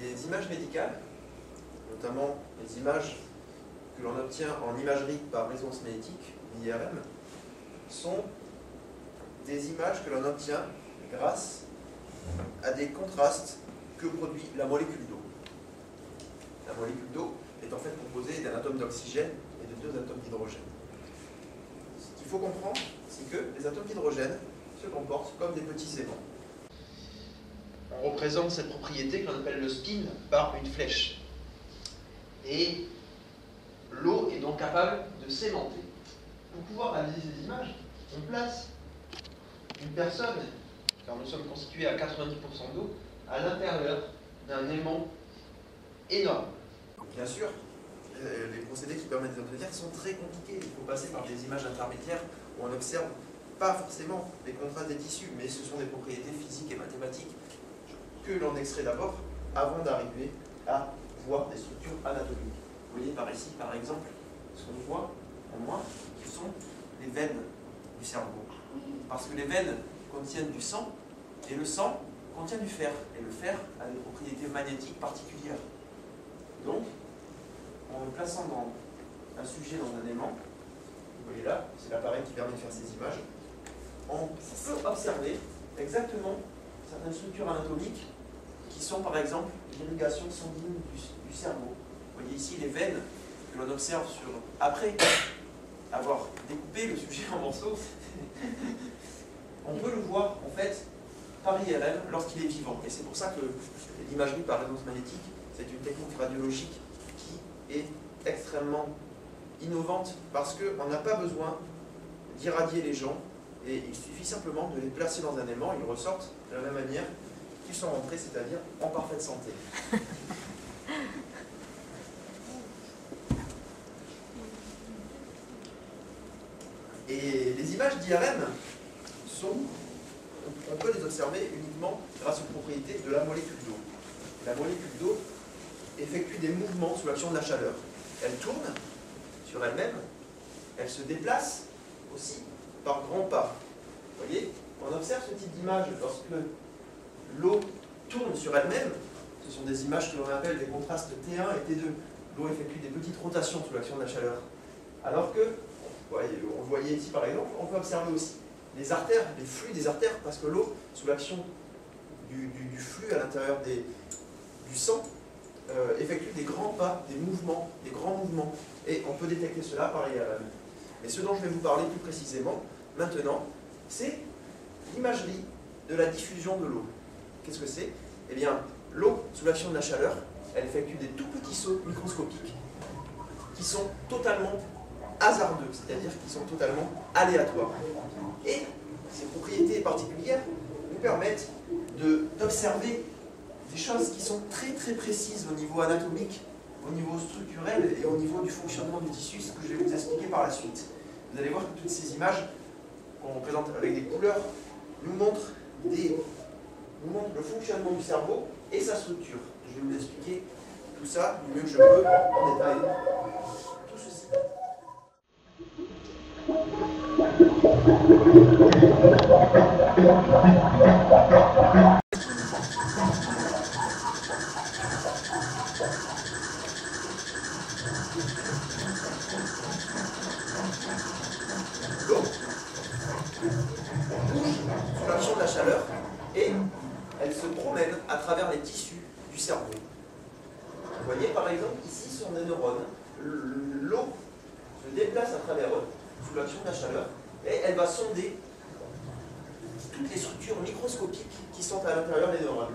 Les images médicales, notamment les images que l'on obtient en imagerie par résonance magnétique, l'IRM, sont des images que l'on obtient grâce à des contrastes que produit la molécule d'eau. La molécule d'eau est en fait composée d'un atome d'oxygène et de 2 atomes d'hydrogène. Ce qu'il faut comprendre, c'est que les atomes d'hydrogène se comportent comme des petits aimants. On représente cette propriété que l'on appelle le spin par une flèche. Et l'eau est donc capable de s'aimanter. Pour pouvoir analyser ces images, on place une personne, car nous sommes constitués à 90% d'eau, à l'intérieur d'un aimant énorme. Bien sûr, les procédés qui permettent d'obtenir sont très compliqués. Il faut passer par des images intermédiaires où on n'observe pas forcément les contrastes des tissus, mais ce sont des propriétés physiques et mathématiques que l'on extrait d'abord avant d'arriver à voir des structures anatomiques. Vous voyez par ici, par exemple, ce qu'on voit en moins, ce sont les veines du cerveau. Parce que les veines contiennent du sang, et le sang contient du fer. Et le fer a des propriétés magnétiques particulières. Donc, en le plaçant dans un sujet dans un aimant, vous voyez là, c'est l'appareil qui permet de faire ces images, on peut observer exactement certaines structures anatomiques qui sont par exemple l'irrigation sanguine du cerveau. Vous voyez ici les veines que l'on observe après avoir découpé le sujet en morceaux. On peut le voir en fait l'IRM lorsqu'il est vivant. Et c'est pour ça que l'imagerie par résonance magnétique, c'est une technique radiologique qui est extrêmement innovante parce qu'on n'a pas besoin d'irradier les gens et il suffit simplement de les placer dans un aimant, ils ressortent de la même manière qu'ils sont rentrés, c'est-à-dire en parfaite santé. Et les images d'IRM on peut les observer uniquement grâce aux propriétés de la molécule d'eau. La molécule d'eau effectue des mouvements sous l'action de la chaleur. Elle tourne sur elle-même, elle se déplace aussi par grands pas. Vous voyez, on observe ce type d'image lorsque l'eau tourne sur elle-même. Ce sont des images que l'on appelle des contrastes T1 et T2. L'eau effectue des petites rotations sous l'action de la chaleur. Alors que, on le voyait ici par exemple, on peut observer aussi les artères, les flux des artères, parce que l'eau, sous l'action du flux à l'intérieur du sang, effectue des grands pas, des mouvements, des grands mouvements. Et on peut détecter cela par IRM. Mais ce dont je vais vous parler plus précisément maintenant, c'est l'imagerie de la diffusion de l'eau. Qu'est-ce que c'est? Eh bien, l'eau, sous l'action de la chaleur, elle effectue des tout petits sauts microscopiques qui sont totalement hasardeux, c'est-à-dire qui sont totalement aléatoires. Et ces propriétés particulières nous permettent d'observer des choses qui sont très très précises au niveau anatomique, au niveau structurel et au niveau du fonctionnement du tissu, ce que je vais vous expliquer par la suite. Vous allez voir que toutes ces images qu'on présente avec des couleurs nous montrent le fonctionnement du cerveau et sa structure. Je vais vous expliquer tout ça du mieux que je peux en détail. Tout ceci. L'eau bouge sous l'action de la chaleur et elle se promène à travers les tissus du cerveau. Vous voyez par exemple ici sur des neurones, l'eau se déplace à travers eux sous l'action de la chaleur et elle va sonder toutes les structures microscopiques qui sont à l'intérieur des neurones.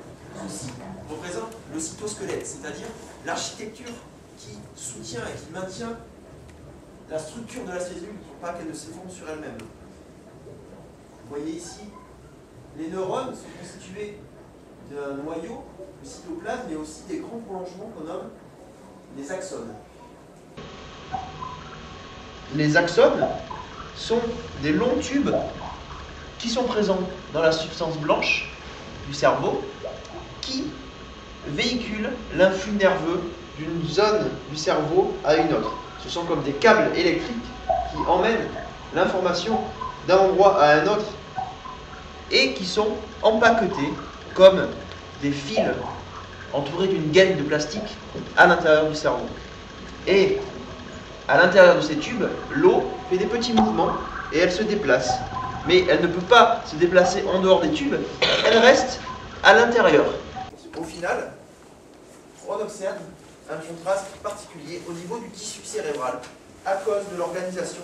Ceci représente le cytosquelette, c'est-à-dire l'architecture qui soutient et qui maintient la structure de la cellule pour pas qu'elle ne s'effondre sur elle-même. Vous voyez ici, les neurones sont constitués d'un noyau, le cytoplasme, mais aussi des grands prolongements qu'on nomme les axones. Les axones sont des longs tubes qui sont présents dans la substance blanche du cerveau qui véhiculent l'influx nerveux d'une zone du cerveau à une autre. Ce sont comme des câbles électriques qui emmènent l'information d'un endroit à un autre et qui sont empaquetés comme des fils entourés d'une gaine de plastique à l'intérieur du cerveau. Et à l'intérieur de ces tubes, l'eau fait des petits mouvements et elle se déplace. Mais elle ne peut pas se déplacer en dehors des tubes, elle reste à l'intérieur. Au final, on observe un contraste particulier au niveau du tissu cérébral à cause de l'organisation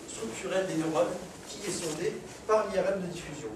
structurelle des neurones qui est sondée par l'IRM de diffusion.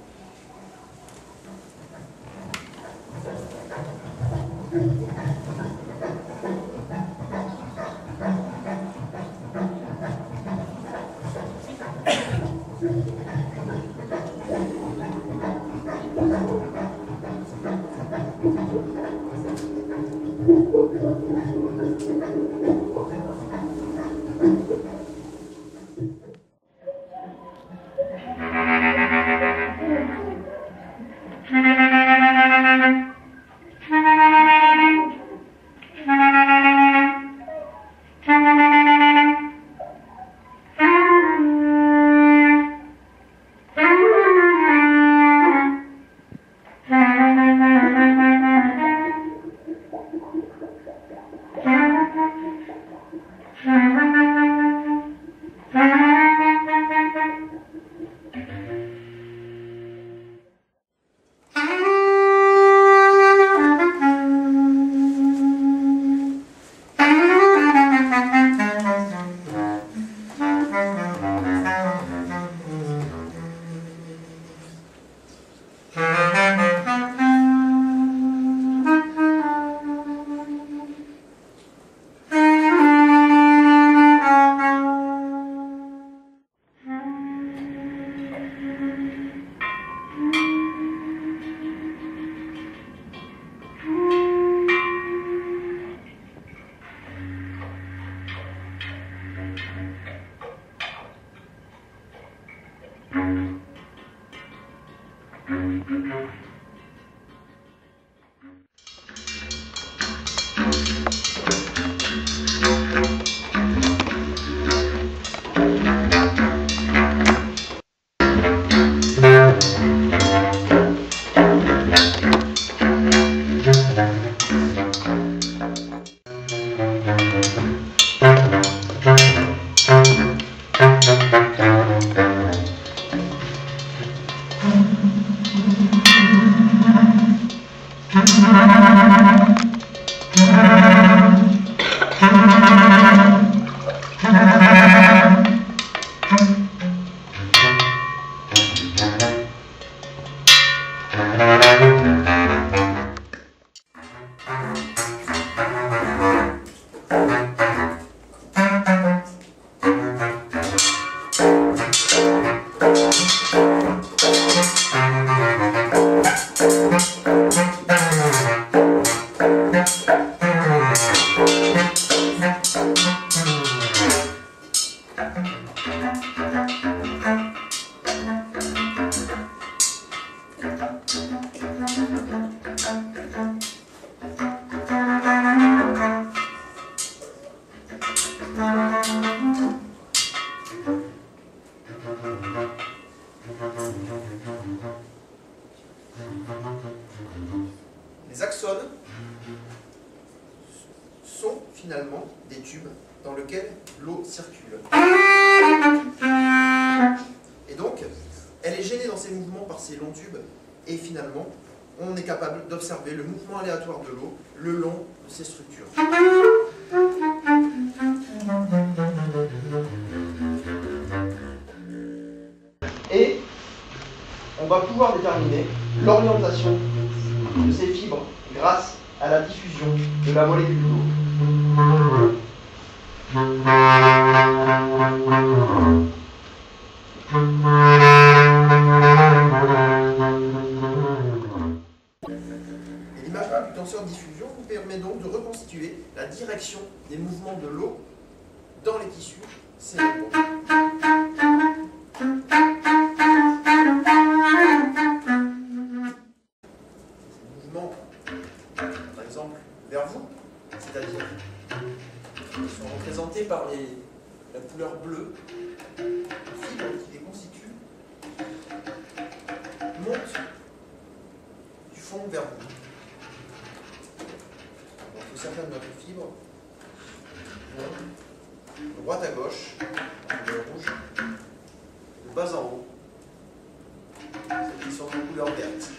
Les axones sont finalement des tubes dans lesquels l'eau circule. Et donc, elle est gênée dans ses mouvements par ces longs tubes, et finalement, on est capable d'observer le mouvement aléatoire de l'eau le long de ces structures. Et on va pouvoir déterminer l'orientation de ces fibres grâce à la diffusion de la molécule d'eau. L'imagerie du tenseur de diffusion nous permet donc de reconstituer la direction des mouvements de l'eau dans les tissus cérébraux. Par exemple, vers vous, c'est-à-dire ils sont représentés par la couleur bleue, les fibres qui les constituent montent du fond vers vous. Donc certaines de notre fibres vont de droite à gauche, en couleur rouge, de bas en haut, celles qui sont en couleur verte.